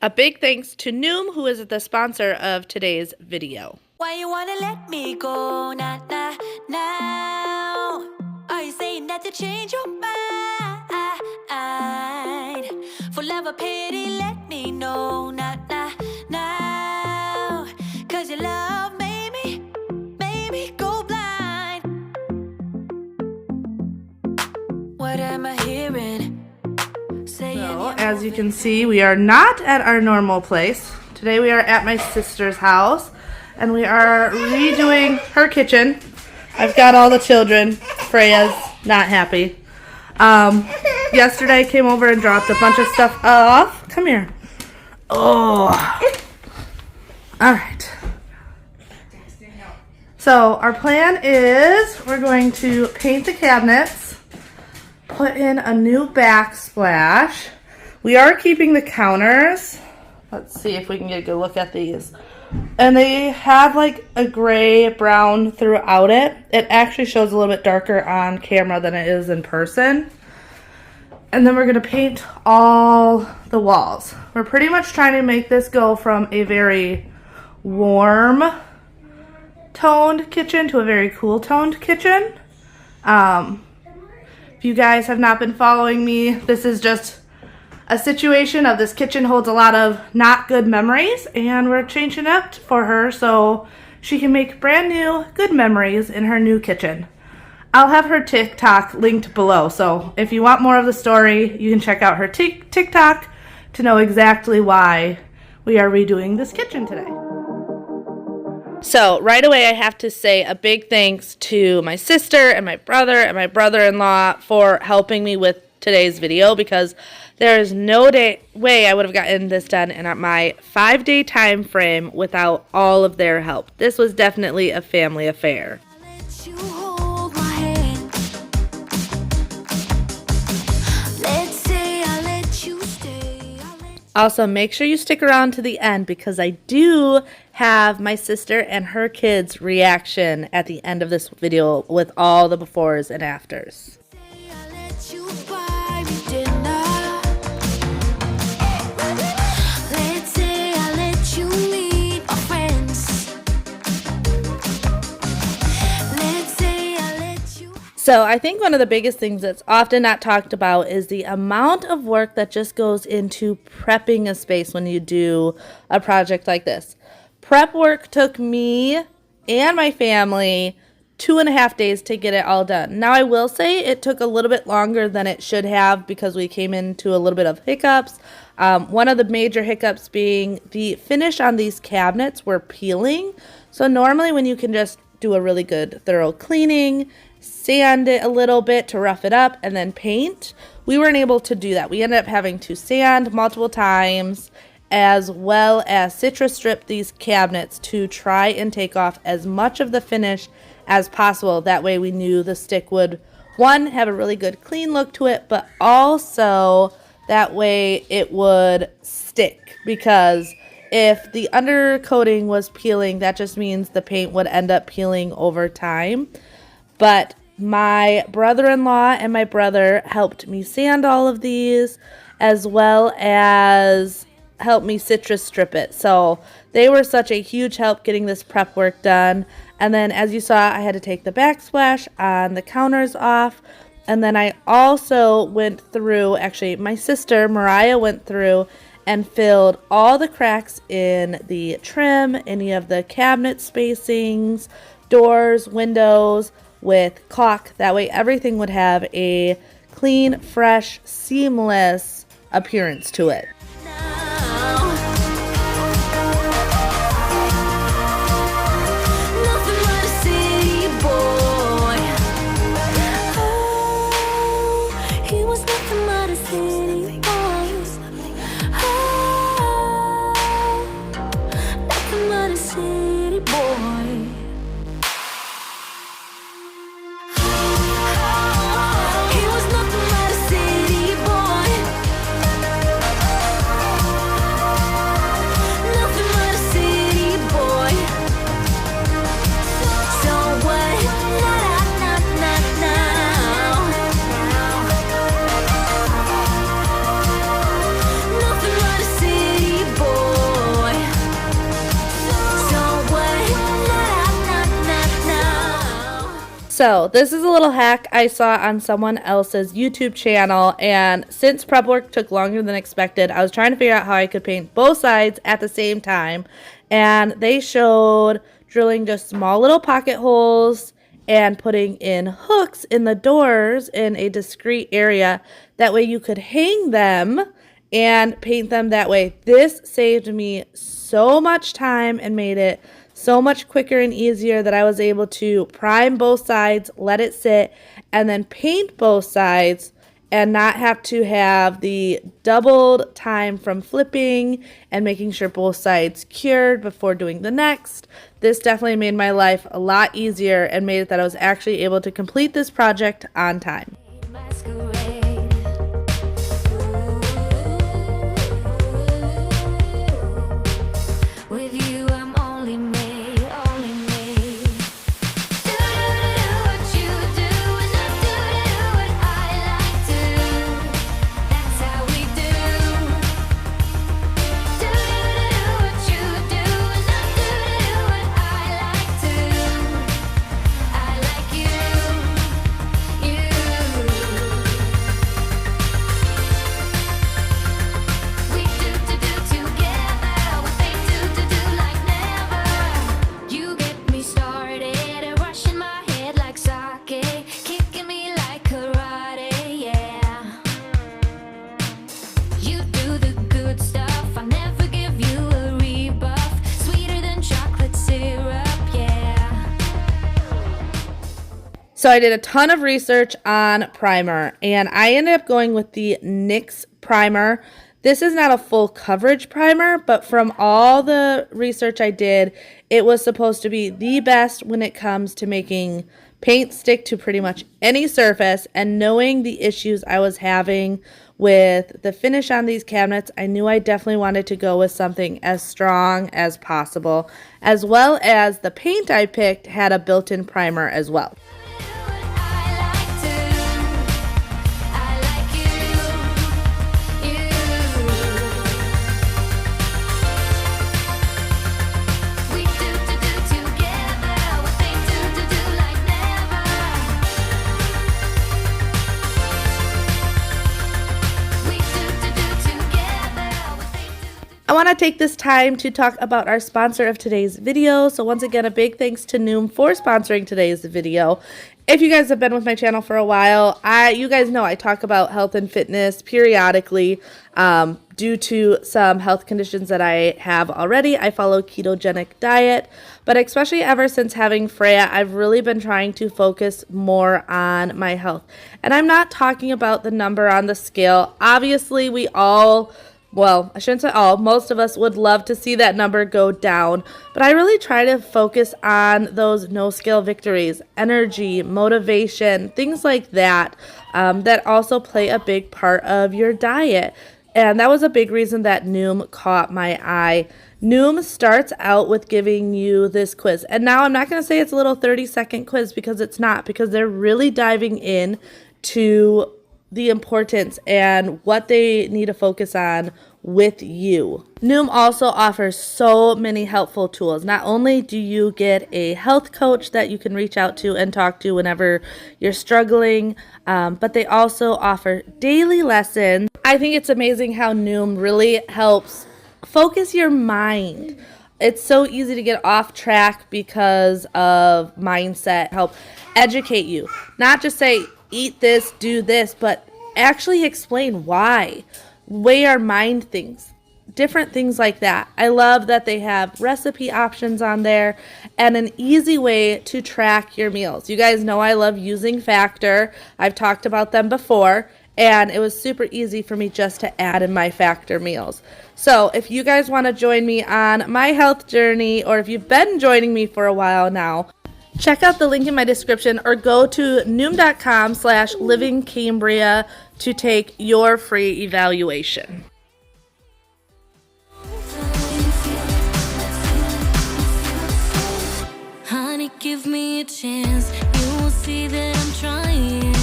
A big thanks to Noom, who is the sponsor of today's video. Why you wanna let me go now? Are you saying that to change your mind? For love or pity, let me know now. Cause your love made me go blind. What am I hearing? So, as you can see, we are not at our normal place. Today we are at my sister's house, and we are redoing her kitchen. I've got all the children. Freya's not happy. Yesterday I came over and dropped a bunch of stuff off. Come here. Oh. Alright. So, our plan is we're going to paint the cabinets, put in a new backsplash. We are keeping the counters. Let's see if we can get a good look at these. And they have like a gray brown throughout it. It actually shows a little bit darker on camera than it is in person. And then we're going to paint all the walls. We're pretty much trying to make this go from a very warm toned kitchen to a very cool toned kitchen. If you guys have not been following me, this is just a situation of this kitchen holds a lot of not good memories, and we're changing it up for her so she can make brand new good memories in her new kitchen. I'll have her TikTok linked below, so if you want more of the story, you can check out her TikTok to know exactly why we are redoing this kitchen today. So right away I have to say a big thanks to my sister and my brother-in-law for helping me with today's video, because there is no way I would have gotten this done in my 5-day time frame without all of their help. This was definitely a family affair. Also, make sure you stick around to the end, because I do have my sister and her kids' reaction at the end of this video with all the befores and afters. So I think one of the biggest things that's often not talked about is the amount of work that just goes into prepping a space when you do a project like this. Prep work took me and my family 2.5 days to get it all done. Now I will say it took a little bit longer than it should have because we came into a little bit of hiccups. One of the major hiccups being the finish on these cabinets were peeling. So normally when you can just do a really good thorough cleaning, sand it a little bit to rough it up, and then paint, we weren't able to do that. We ended up having to sand multiple times, as well as citrus strip these cabinets to try and take off as much of the finish as possible. That way we knew the stick would, one, have a really good clean look to it, but also that way it would stick, because if the undercoating was peeling, that just means the paint would end up peeling over time. But my brother-in-law and my brother helped me sand all of these, as well as help me citrus strip it. So they were such a huge help getting this prep work done. And then as you saw, I had to take the backsplash on the counters off. And then I also went through, actually my sister Mariah went through and filled all the cracks in the trim, any of the cabinet spacings, doors, windows, with caulk. That way everything would have a clean, fresh, seamless appearance to it. So this is a little hack I saw on someone else's YouTube channel, and since prep work took longer than expected, I was trying to figure out how I could paint both sides at the same time, and they showed drilling just small little pocket holes and putting in hooks in the doors in a discrete area. That way you could hang them and paint them that way. This saved me so much time and made it so much quicker and easier that I was able to prime both sides, let it sit, and then paint both sides and not have to have the doubled time from flipping and making sure both sides cured before doing the next. This definitely made my life a lot easier and made it that I was actually able to complete this project on time. So I did a ton of research on primer, and I ended up going with the NYX primer. This is not a full coverage primer, but from all the research I did, it was supposed to be the best when it comes to making paint stick to pretty much any surface. And knowing the issues I was having with the finish on these cabinets, I knew I definitely wanted to go with something as strong as possible, as well as the paint I picked had a built-in primer as well. I want to take this time to talk about our sponsor of today's video. So once again, a big thanks to Noom for sponsoring today's video. If you guys have been with my channel for a while, you guys know I talk about health and fitness periodically due to some health conditions that I have already. I follow a ketogenic diet, but especially ever since having Freya, I've really been trying to focus more on my health. And I'm not talking about the number on the scale. Obviously, we all... well, I shouldn't say all, most of us would love to see that number go down, but I really try to focus on those no-scale victories, energy, motivation, things like that, that also play a big part of your diet. And that was a big reason that Noom caught my eye. Noom starts out with giving you this quiz. And now I'm not going to say it's a little 30-second quiz because it's not, because they're really diving in to the importance and what they need to focus on with you. Noom also offers so many helpful tools. Not only do you get a health coach that you can reach out to and talk to whenever you're struggling, but they also offer daily lessons. I think it's amazing how Noom really helps focus your mind. It's so easy to get off track because of mindset. Help educate you. Not just say, eat this, do this, but actually explain why. Way our mind thinks. Different things like that. I love that they have recipe options on there and an easy way to track your meals. You guys know I love using Factor. I've talked about them before, and it was super easy for me just to add in my Factor meals. So if you guys want to join me on my health journey, or if you've been joining me for a while now, check out the link in my description or go to noom.com/livingcambria to take your free evaluation. Honey, give me a chance. You will see that I'm trying.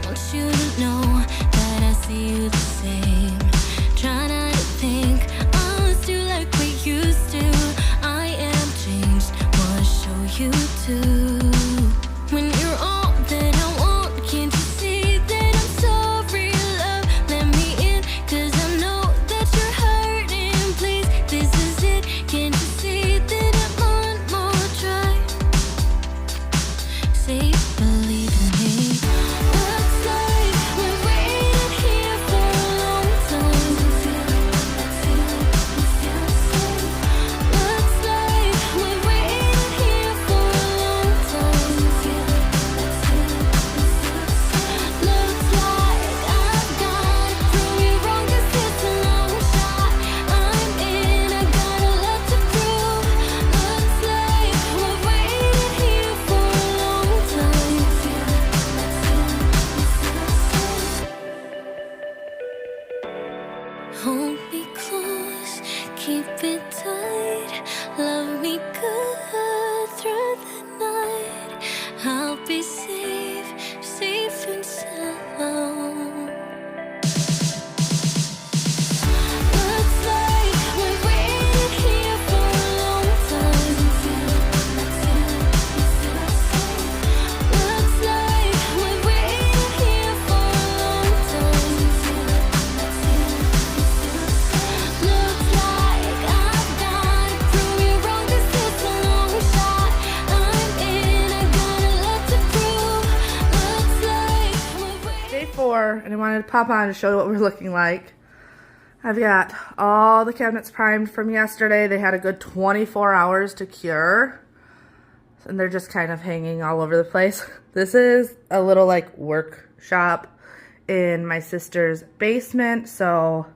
Want you to know that I see you the same. Try not to think us do like we used to. I am changed, wanna show you too. When you're all keep it tight. Love me good through the night. I'll be safe, safe and sound. Looks like we've waited here for a long time. Looks like we've waited here for a long time. Looks like I've got to prove you wrong. This is a long shot. I'm in, I got a lot to prove. Looks like we've waited. Day 4, and I wanted to pop on to show you what we're looking like. I've got all the cabinets primed from yesterday. They had a good 24 hours to cure. And they're just kind of hanging all over the place. This is a little like workshop in my sister's basement. So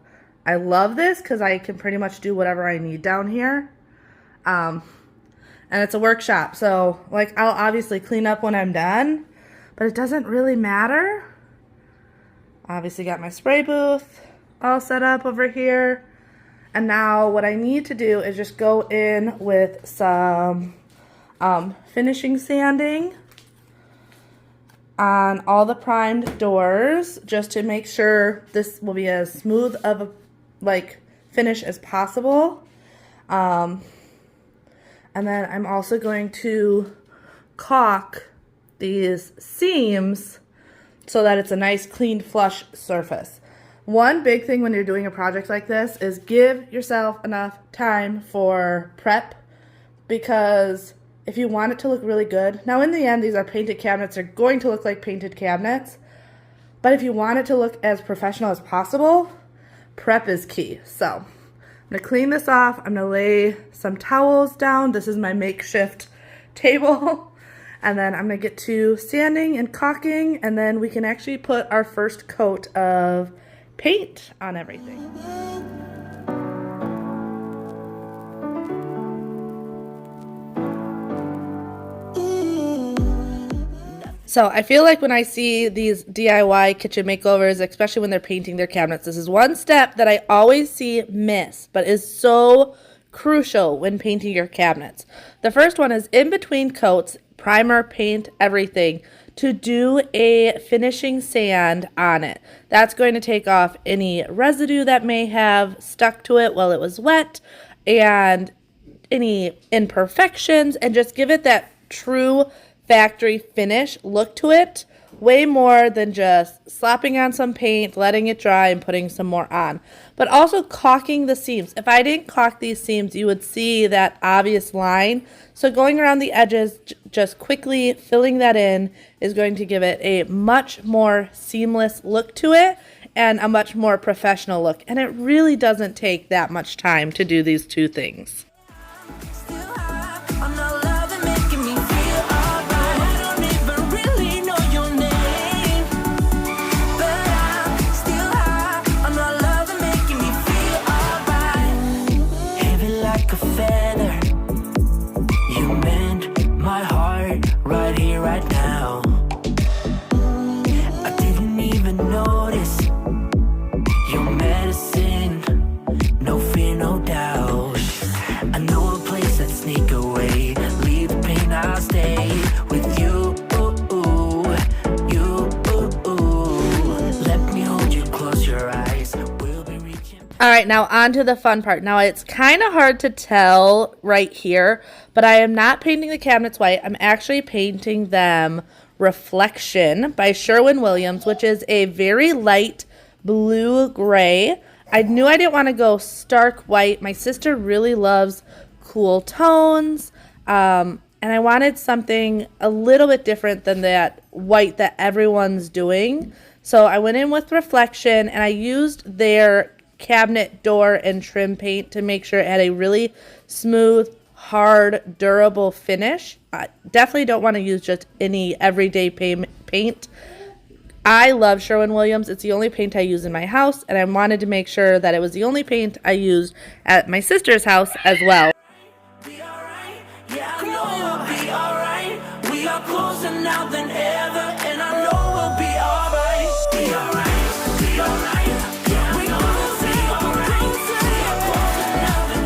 I love this because I can pretty much do whatever I need down here. And it's a workshop. So like I'll obviously clean up when I'm done, but it doesn't really matter. Obviously got my spray booth all set up over here. And now what I need to do is just go in with some finishing sanding on all the primed doors, just to make sure this will be as smooth of a like finish as possible. And then I'm also going to caulk these seams so that it's a nice clean flush surface. One big thing when you're doing a project like this is give yourself enough time for prep, because if you want it to look really good, now in the end these are painted cabinets, they're going to look like painted cabinets, but if you want it to look as professional as possible, prep is key. So I'm going to clean this off. I'm going to lay some towels down. This is my makeshift table. And then I'm going to get to sanding and caulking, and then we can actually put our first coat of paint on everything. So I feel like when I see these DIY kitchen makeovers, especially when they're painting their cabinets, this is one step that I always see miss, but is so crucial when painting your cabinets. The first one is in between coats, primer, paint, everything, to do a finishing sand on it. That's going to take off any residue that may have stuck to it while it was wet and any imperfections, and just give it that true factory finish look to it, way more than just slapping on some paint, letting it dry, and putting some more on. But also caulking the seams. If I didn't caulk these seams, you would see that obvious line. So going around the edges, just quickly filling that in is going to give it a much more seamless look to it and a much more professional look. And it really doesn't take that much time to do these two things. All right, now on to the fun part. Now it's kind of hard to tell right here, but I am not painting the cabinets white. I'm actually painting them Reflection by Sherwin-Williams, which is a very light blue-gray. I knew I didn't want to go stark white. My sister really loves cool tones, and I wanted something a little bit different than that white that everyone's doing. So I went in with Reflection, and I used their cabinet door and trim paint to make sure it had a really smooth, hard, durable finish. I definitely don't want to use just any everyday paint. I love Sherwin-Williams. It's the only paint I use in my house, and I wanted to make sure that it was the only paint I used at my sister's house as well. Be alright, yeah, I know we'll be alright. We are closer now than ever, and I know we'll be alright. Be alright, be alright. Yeah, we know we'll be alright. We are closer now than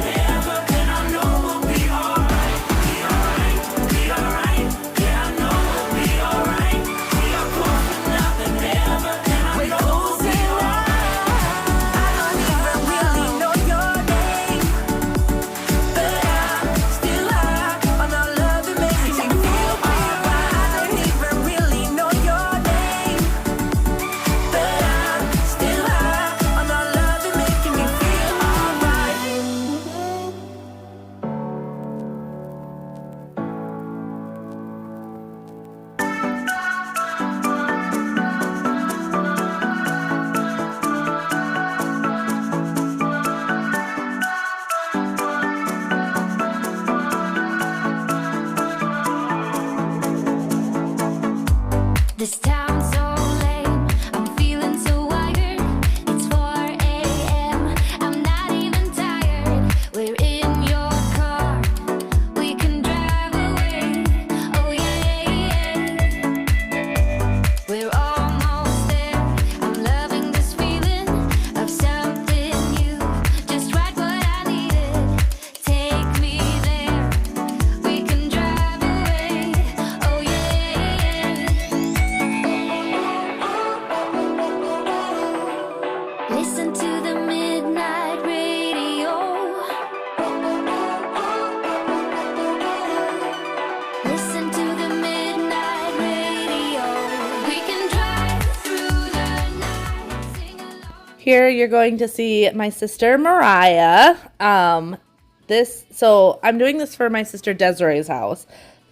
Here you're going to see my sister Mariah. So I'm doing this for my sister Desiree's house,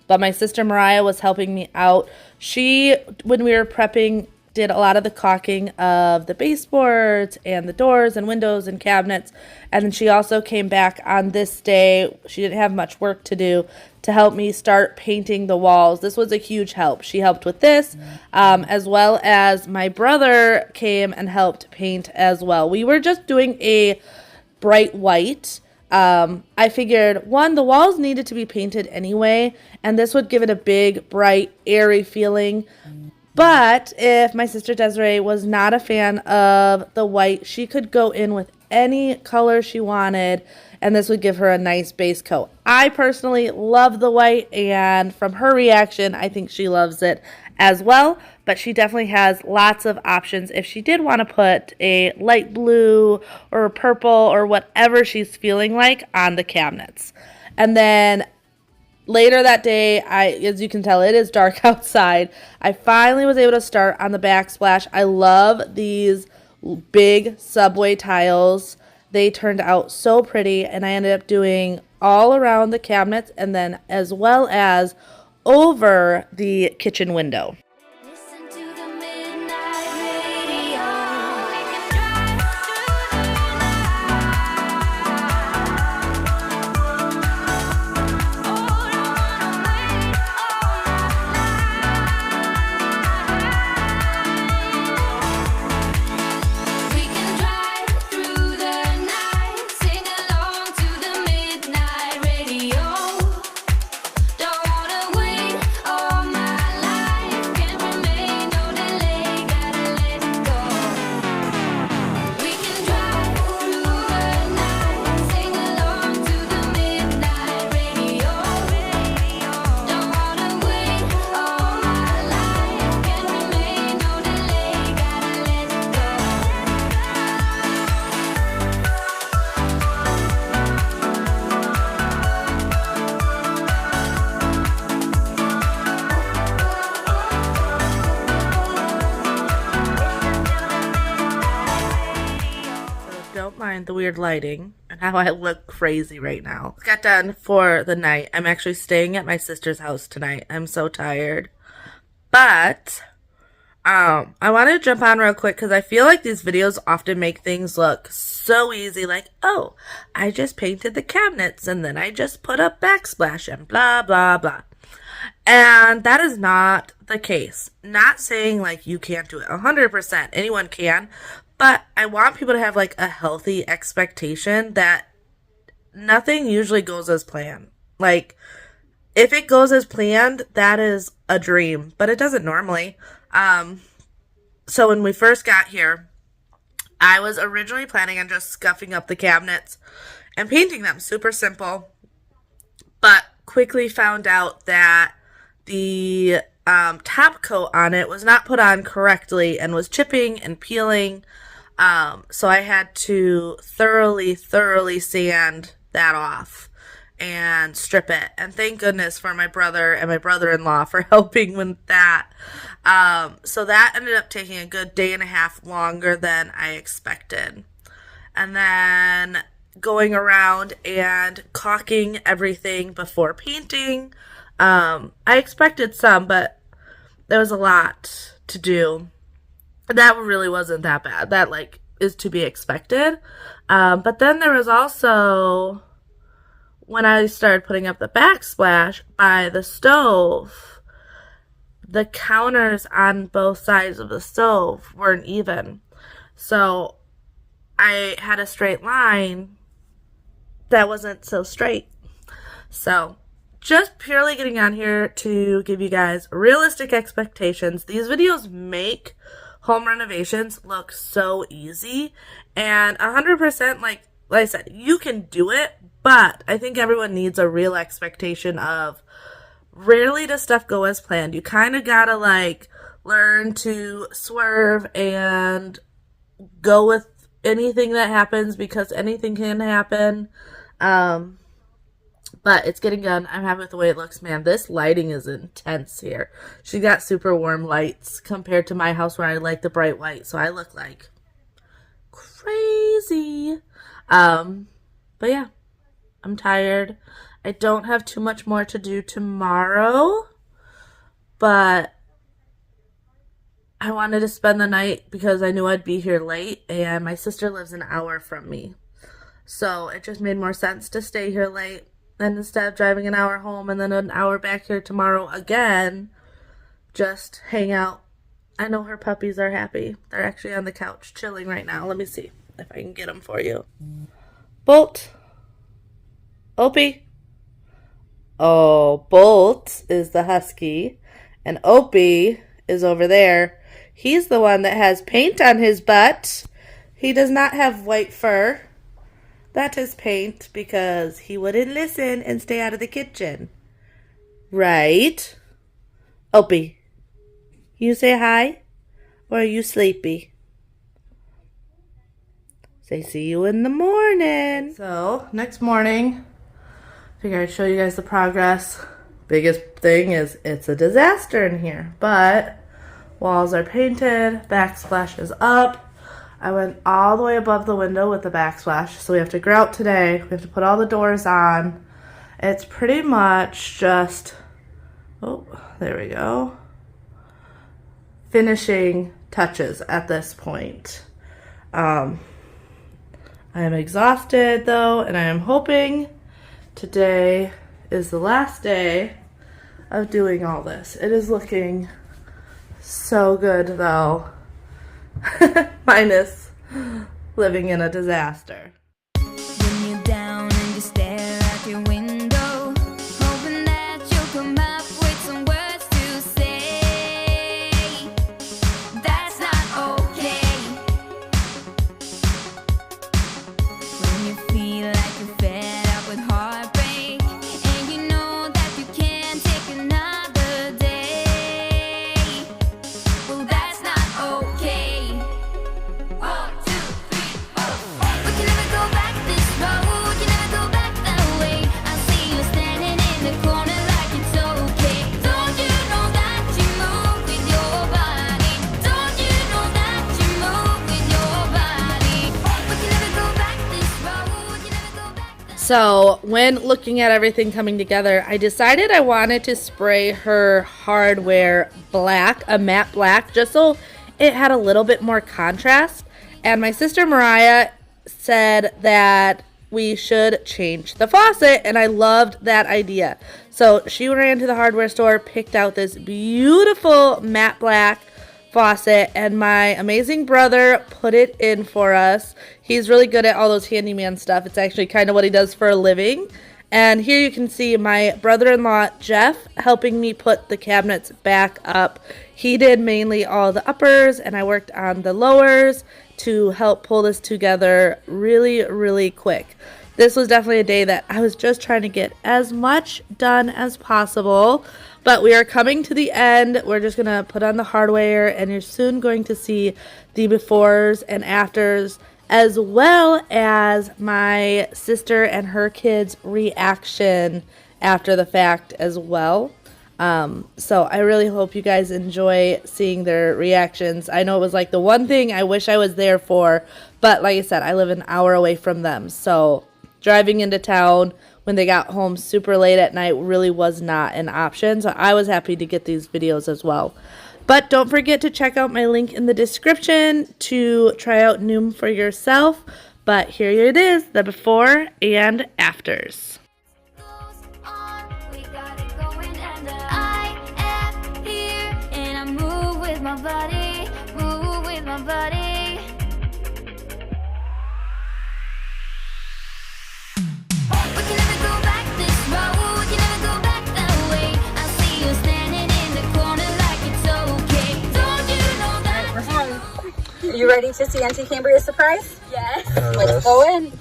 but my sister Mariah was helping me out. She, when we were prepping, did a lot of the caulking of the baseboards and the doors and windows and cabinets. And then she also came back on this day. She didn't have much work to do to help me start painting the walls. This was a huge help. She helped with this, as well as my brother came and helped paint as well. We were just doing a bright white. I figured, one, the walls needed to be painted anyway, and this would give it a big, bright, airy feeling. But if my sister Desiree was not a fan of the white, she could go in with any color she wanted, and this would give her a nice base coat. I personally love the white, and from her reaction, I think she loves it as well. But she definitely has lots of options if she did want to put a light blue or purple or whatever she's feeling like on the cabinets. And then later that day, as you can tell, it is dark outside. I finally was able to start on the backsplash. I love these big subway tiles. They turned out so pretty, and I ended up doing all around the cabinets and then as well as over the kitchen window. Listen to the midnight radio. We can drive through the night. Oh, don't wanna wait all night. We can drive through the night, sing along to the midnight radio. Don't wanna wait all my life, can't remain, no delay, gotta let go. We can drive through the night, sing along to the midnight radio. Don't wanna wait all my life, can't remain, no delay, gotta let go. So don't mind the weird lighting and how I look crazy right now. Got done for the night. I'm actually staying at my sister's house tonight. I'm so tired. But I want to jump on real quick because I feel like these videos often make things look so easy. Like, oh, I just painted the cabinets and then I just put up backsplash and blah, blah, blah. And that is not the case. Not saying like you can't do it 100%. Anyone can. But I want people to have like a healthy expectation that nothing usually goes as planned. Like, if it goes as planned, that is a dream, but it doesn't normally. So when we first got here, I was originally planning on just scuffing up the cabinets and painting them. Super simple. But quickly found out that the top coat on it was not put on correctly and was chipping and peeling. So I had to thoroughly sand that off and strip it. And thank goodness for my brother and my brother-in-law for helping with that. So that ended up taking a good day and a half longer than I expected. And then going around and caulking everything before painting. I expected some, but there was a lot to do. That really wasn't that bad. That, like, is to be expected. But then there was also, when I started putting up the backsplash by the stove, the counters on both sides of the stove weren't even. So I had a straight line that wasn't so straight. So just purely getting on here to give you guys realistic expectations. These videos make home renovations look so easy, and 100%, like I said, you can do it, but I think everyone needs a real expectation of rarely does stuff go as planned. You kind of gotta like learn to swerve and go with anything that happens because anything can happen. But it's getting done. I'm happy with the way it looks, man. This lighting is intense here. She got super warm lights compared to my house where I like the bright white. So I look like crazy. But yeah, I'm tired. I don't have too much more to do tomorrow, but I wanted to spend the night because I knew I'd be here late, and my sister lives an hour from me. So it just made more sense to stay here late than instead of driving an hour home and then an hour back here tomorrow again, just hang out. I know her puppies are happy. They're actually on the couch chilling right now. Let me see if I can get them for you. Bolt. Opie. Oh, Bolt is the husky, and Opie is over there. He's the one that has paint on his butt. He does not have white fur. That is paint because he wouldn't listen and stay out of the kitchen. Right? Opie, you say hi? Or are you sleepy? Say see you in the morning. So, next morning, I figured I'd show you guys the progress. Biggest thing is it's a disaster in here, but walls are painted, backsplash is up. I went all the way above the window with the backsplash, so we have to grout today. We have to put all the doors on. It's pretty much just, oh, there we go, finishing touches at this point. I am exhausted though, and I am hoping today is the last day of doing all this. It is looking so good though, minus living in a disaster. When you're down and you stare out your window, hoping that you'll come up with some words to say. That's not okay. When you feel like you're fed up with heartbreak, and you know that you can't take another day. Well, that's not okay. 1, 2, 3, 4. We can never go back this road. We can never go back that way. I see you standing in the corner like it's okay. Don't you know that you move with your body? Don't you know that you move with your body? We can never go back this road. We can never go back that. So when looking at everything coming together, I decided I wanted to spray her hardware black, a matte black, just so it had a little bit more contrast. And my sister Mariah said that we should change the faucet, and I loved that idea. So she ran to the hardware store, picked out this beautiful matte black faucet, and my amazing brother put it in for us. He's really good at all those handyman stuff. It's actually kind of what he does for a living. And here you can see my brother-in-law Jeff helping me put the cabinets back up. He did mainly all the uppers, and I worked on the lowers to help pull this together really, really quick. This was definitely a day that I was just trying to get as much done as possible, but we are coming to the end. We're just gonna put on the hardware, and you're soon going to see the befores and afters, as well as my sister and her kids' reaction after the fact as well. So I really hope you guys enjoy seeing their reactions. I know it was like the one thing I wish I was there for, but like I said, I live an hour away from them. So driving into town when they got home super late at night really was not an option. So I was happy to get these videos as well. But don't forget to check out my link in the description to try out Noom for yourself. But here it is, the before and afters. We got it going, and I am here, and I move with my body, move with my body. We can never go back this road. We can never go back that way. I see you standing in the corner like it's okay. Don't you know that? We're home. Are you ready to see Auntie Cambria's surprise? Yes. Let's go in.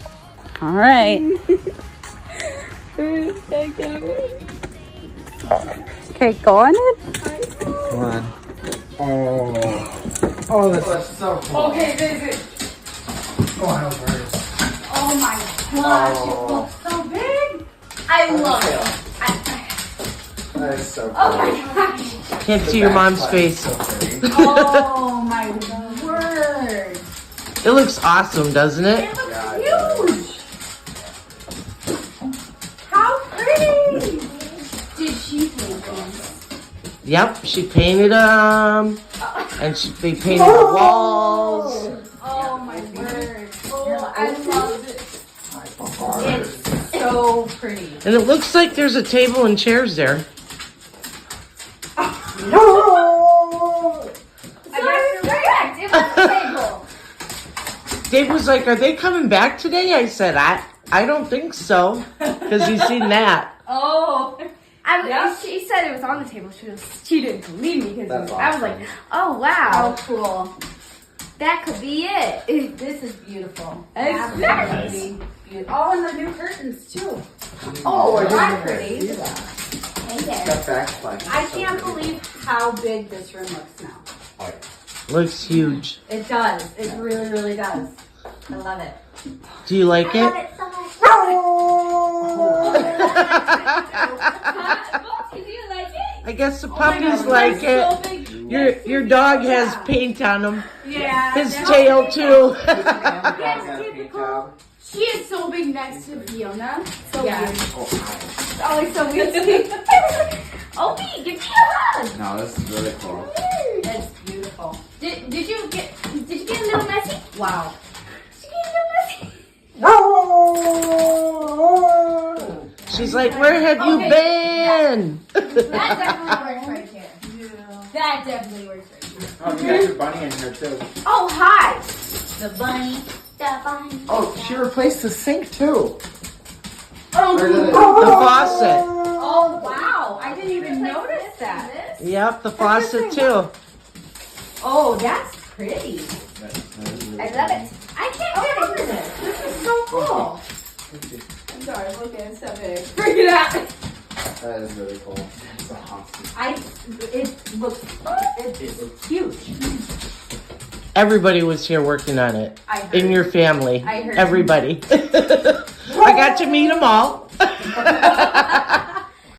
All right. Okay, go on in. Come on. Oh, that's so cool. Okay, Daisy. Go on over here. Oh my gosh, it looks so big. I love it. That is so cool. Oh my gosh. Can't see your mom's face. Oh my word. It looks awesome, doesn't it? It looks huge. How pretty. Did she paint these? Yep, she painted them, and they painted the walls. Oh my word. Oh, I love it. It's so pretty. And it looks like there's a table and chairs there. I guess you're correct. It was a table. Dave was like, "Are they coming back today?" I said, "I don't think so," because he's seen that. Oh. Yeah. She said it was on the table. She didn't believe me because I was like, oh How wow, cool. that could be it. This is beautiful. Exactly. Beautiful. Oh, and the new curtains too. Oh, I didn't I'm even pretty. see that. Thank you. Got Backsplash. I can't believe how big this room looks now. Looks huge. It does. It really, really does. I love it. Do you like it? Do you like it? I guess the puppies like it. Your dog has paint on him. Yeah. His tail too. typical. She is so big next to Fiona. So Yeah. weird. Oh, it's so weird. Opie, give me a hug. No, this is really cool. It's beautiful. Did you get a little messy? Wow. Did you get a little messy? She's like, "Where have you been?" That definitely works right here. That definitely works right here. Oh, you got your bunny in here too. Oh, hi. The bunny. The bunny. Oh, she replaced the sink too. Oh, The faucet. Oh, wow. I didn't even notice that. Yep, the faucet too. Oh, that's pretty. I love it. I can't get over this. This is so cool. I'm sorry, I'm looking at stuff big. Bring it out. That is really cool. It's awesome. It looks, it's huge. Everybody was here working on it. I heard. In your family. I heard. Everybody. I got to meet them all.